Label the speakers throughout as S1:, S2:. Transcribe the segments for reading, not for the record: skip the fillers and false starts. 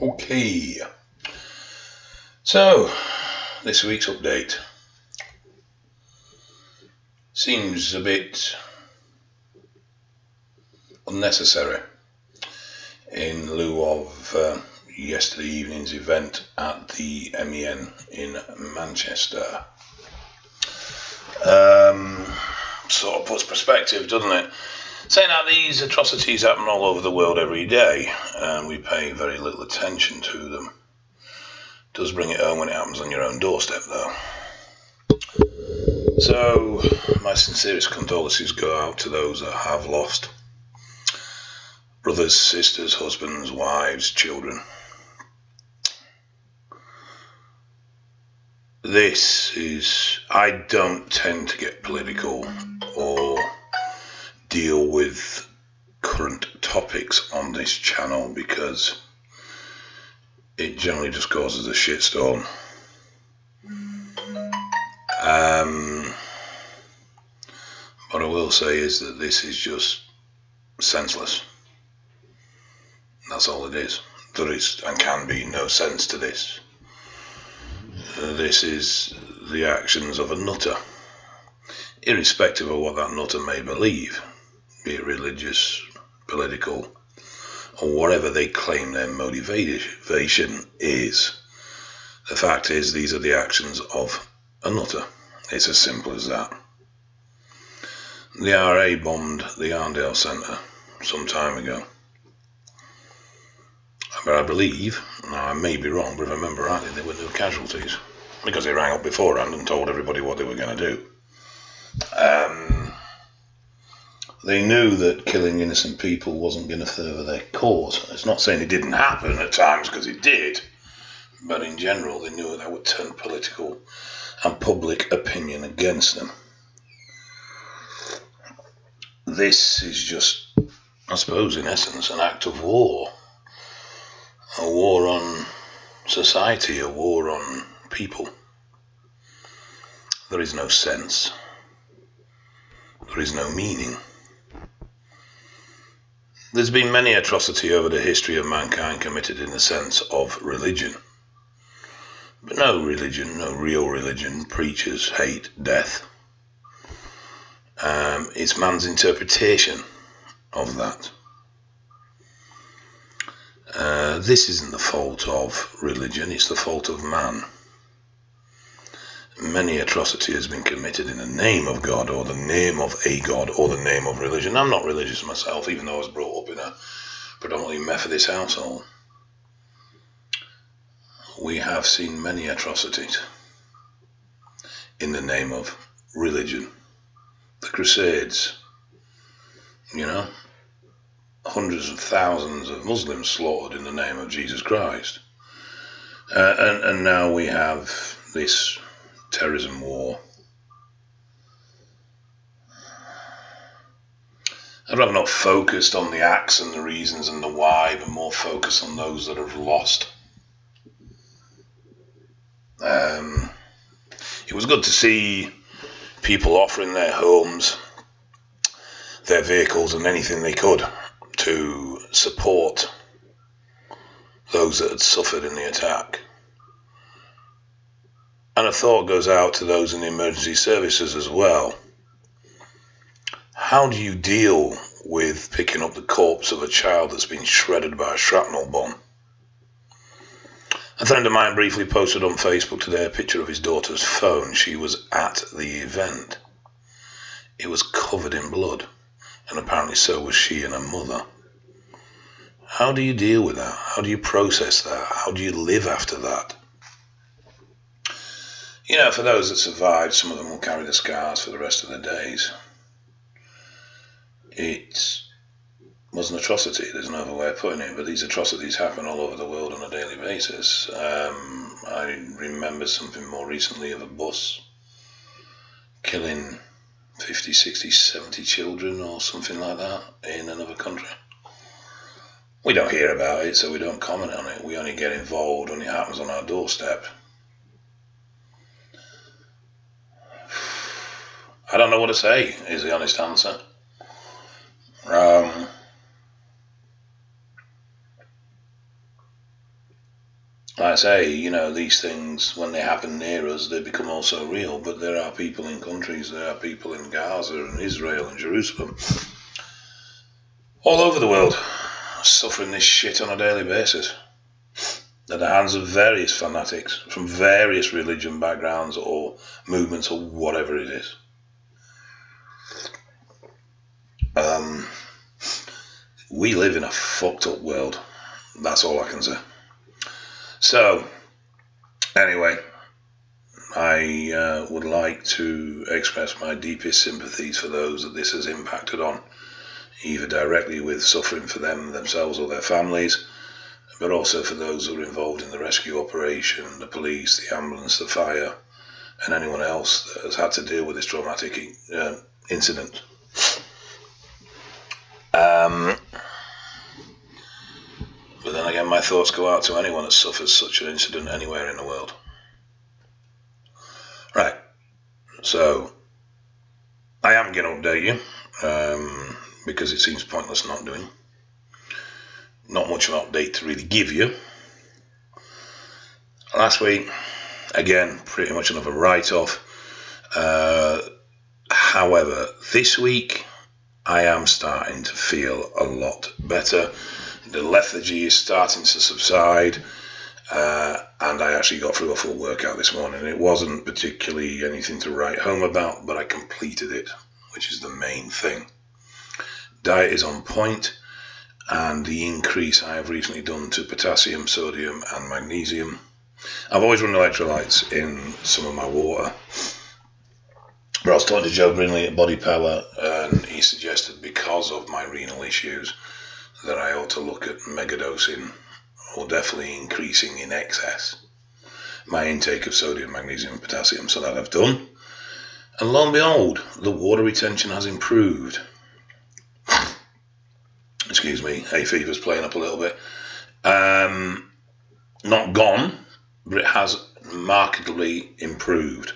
S1: Okay, so this week's update seems a bit unnecessary in lieu of yesterday evening's event at the MEN in Manchester. Sort of puts perspective, doesn't it? Saying that these atrocities happen all over the world every day, and we pay very little attention to them. Does bring it home when it happens on your own doorstep, though. So, my sincerest condolences go out to those that have lost brothers, sisters, husbands, wives, children. I don't tend to get political or deal with current topics on this channel because it generally just causes a shitstorm. What I will say is that this is just senseless. That's all it is. There is and can be no sense to this. This is the actions of a nutter, irrespective of what that nutter may believe, be it religious, political, or whatever they claim their motivation is. The fact is, these are the actions of a nutter. It's as simple as that. The RA bombed the Arndale Centre some time ago. But I believe, now I may be wrong, but if I remember rightly, there were no casualties because they rang up beforehand and told everybody what they were going to do. They knew that killing innocent people wasn't going to further their cause. It's not saying it didn't happen at times, because it did, but in general they knew that would turn political and public opinion against them. This is just, I suppose, in essence, an act of war. A war on society, a war on people. There is no sense. There is no meaning. There's been many atrocity over the history of mankind committed in the sense of religion. But no religion, no real religion, preaches hate, death. It's man's interpretation of that. This isn't the fault of religion, it's the fault of man. Many atrocity has been committed in the name of God, or the name of a God, or the name of religion. I'm not religious myself, even though I was brought up in a predominantly Methodist household. We have seen many atrocities in the name of religion. The Crusades, hundreds of thousands of Muslims slaughtered in the name of Jesus Christ. And now we have this terrorism war. I'd rather not focused on the acts and the reasons and the why, but more focused on those that have lost. It was good to see people offering their homes, their vehicles, and anything they could to support those that had suffered in the attack. And a thought goes out to those in the emergency services as well. How do you deal with picking up the corpse of a child that's been shredded by a shrapnel bomb? A friend of mine briefly posted on Facebook today a picture of his daughter's phone. She was at the event. It was covered in blood, and apparently so was she and her mother. How do you deal with that? How do you process that? How do you live after that? For those that survived, some of them will carry the scars for the rest of their days. It was an atrocity, there's no other way of putting it, but these atrocities happen all over the world on a daily basis. I remember something more recently of a bus killing 50, 60, 70 children or something like that in another country. We don't hear about it, so we don't comment on it. We only get involved when it happens on our doorstep. I don't know what to say, is the honest answer. like I say, you know, these things, when they happen near us, they become also real. But there are people in countries, there are people in Gaza and Israel and Jerusalem, all over the world, suffering this shit on a daily basis at the hands of various fanatics from various religion backgrounds or movements or whatever it is. We live in a fucked up world. That's all I can say. So, anyway, I would like to express my deepest sympathies for those that this has impacted on, either directly with suffering for them, themselves or their families, but also for those who are involved in the rescue operation, the police, the ambulance, the fire, and anyone else that has had to deal with this traumatic incident. But then again, my thoughts go out to anyone that suffers such an incident anywhere in the world. Right, so I am going to update you, because it seems pointless not doing. Not much of an update to really give you. Last week, again, pretty much another write-off. However, this week, I am starting to feel a lot better. The lethargy is starting to subside, and I actually got through a full workout this morning. It wasn't particularly anything to write home about, but I completed it, which is the main thing. Diet is on point, and the increase I have recently done to potassium, sodium, and magnesium. I've always run electrolytes in some of my water, but I was talking to Joe Brinley at Body Power, and he suggested, because of my renal issues, that I ought to look at megadosing, or definitely increasing in excess my intake of sodium, magnesium, and potassium. So that I've done, and lo and behold, the water retention has improved. Excuse me, hay fever's playing up a little bit. Not gone, but it has markedly improved.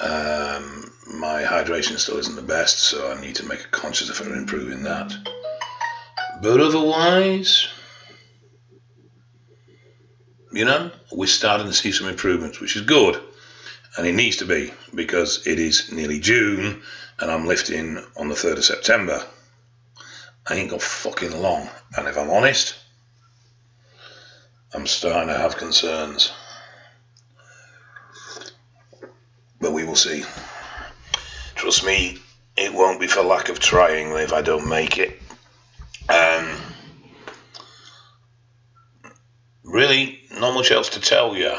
S1: My hydration still isn't the best, so I need to make a conscious effort of improving that. But otherwise, you know, we're starting to see some improvements, which is good. And it needs to be, because it is nearly June, and I'm lifting on the 3rd of September. I ain't got fucking long. And if I'm honest, I'm starting to have concerns. But we will see. Trust me, it won't be for lack of trying if I don't make it. Really, not much else to tell you.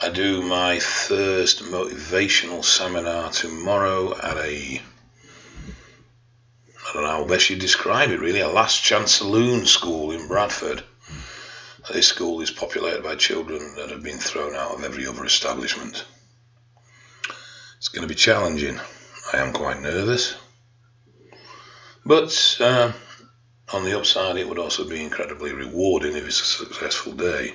S1: I do my first motivational seminar tomorrow at I don't know how best you describe it really, a last chance saloon school in Bradford. This school is populated by children that have been thrown out of every other establishment. It's going to be challenging. I am quite nervous. But on the upside, it would also be incredibly rewarding if it's a successful day.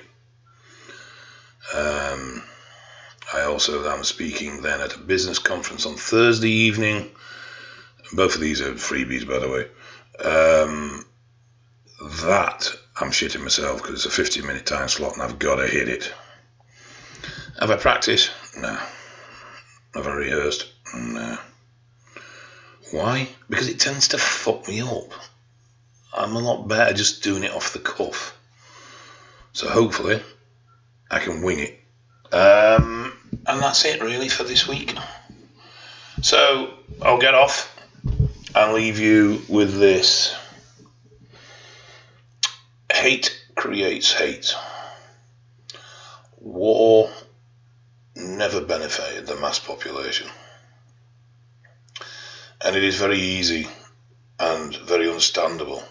S1: I also am speaking then at a business conference on Thursday evening. Both of these are freebies, by the way. That I'm shitting myself because it's a 15-minute time slot and I've got to hit it. Have I practiced? No. Have I rehearsed? No. Why? Because it tends to fuck me up. I'm a lot better just doing it off the cuff. So hopefully I can wing it. And that's it really for this week. So I'll get off and leave you with this. Hate creates hate. War never benefited the mass population. And it is very easy and very understandable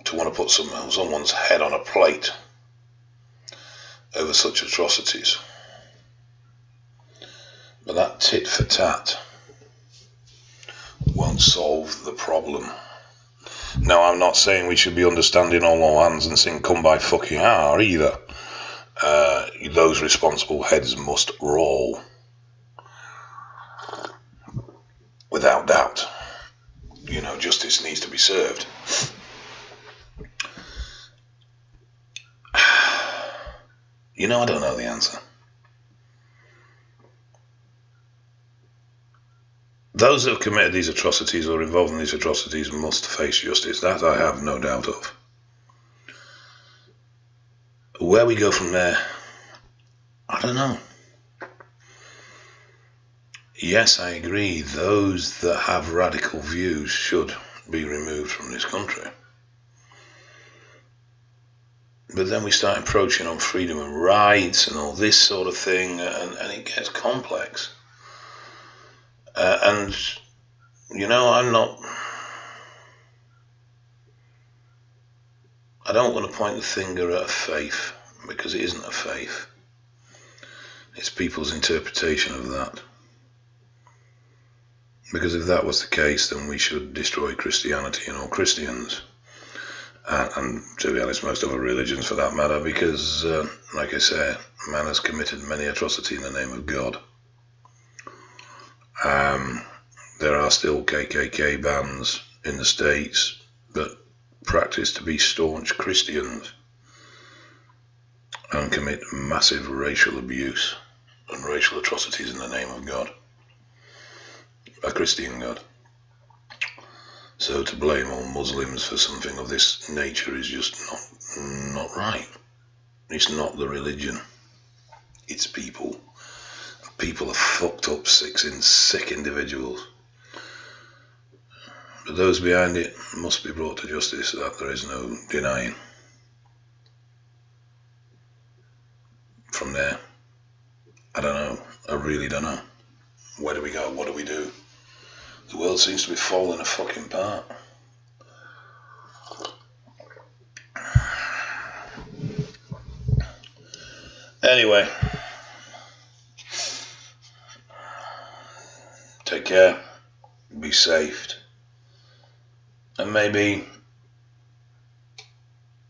S1: to want to put someone's head on a plate over such atrocities. But that tit for tat won't solve the problem. Now, I'm not saying we should be understanding all hands and sing "Come by fucking R" either. Those responsible heads must roll. Without doubt. You know, justice needs to be served. You know I don't know the answer. Those that have committed these atrocities or involved in these atrocities must face justice. That I have no doubt of. Where we go from there, I don't know. Yes, I agree, those that have radical views should be removed from this country. But then we start approaching on freedom and rights and all this sort of thing, and it gets complex. And, you know, I don't want to point the finger at a faith, because it isn't a faith. It's people's interpretation of that. Because if that was the case, then we should destroy Christianity and all Christians. And to be honest, most other religions for that matter, because, like I say, man has committed many atrocities in the name of God. There are still KKK bands in the States that practice to be staunch Christians and commit massive racial abuse and racial atrocities in the name of God, a Christian God. So to blame all Muslims for something of this nature is just not right. It's not the religion, it's people. People are fucked up, sick individuals. But those behind it must be brought to justice, that there is no denying. From there, I don't know. I really don't know. Where do we go? What do we do? The world seems to be falling a fucking apart. Anyway, take care, be safe, and maybe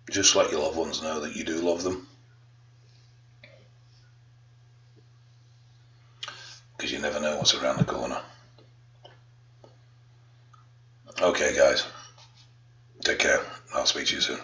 S1: just let your loved ones know that you do love them. Because you never know what's around the corner. Okay guys, take care, I'll speak to you soon.